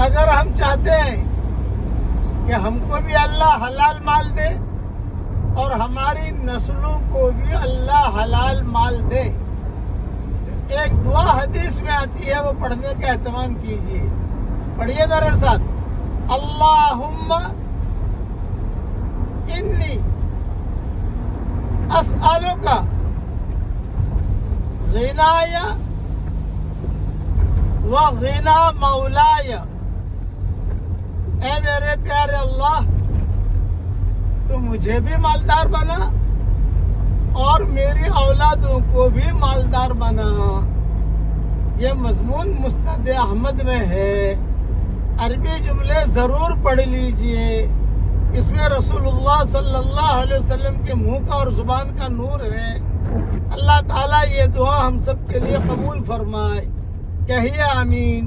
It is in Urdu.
اگر ہم چاہتے ہیں کہ ہم کو بھی اللہ حلال مال دے اور ہماری نسلوں کو بھی اللہ حلال مال دے، ایک دعا حدیث میں آتی ہے، وہ پڑھنے کا اہتمام کیجیے. پڑھیے میرے ساتھ. اللہم انی اسألک غنای و غنا مولاي. اے میرے پیارے اللہ، تو مجھے بھی مالدار بنا اور میری اولادوں کو بھی مالدار بنا. یہ مضمون مسند احمد میں ہے. عربی جملے ضرور پڑھ لیجئے. اس میں رسول اللہ صلی اللہ علیہ وسلم کے منہ کا اور زبان کا نور ہے. اللہ تعالیٰ یہ دعا ہم سب کے لیے قبول فرمائے. کہیے آمین.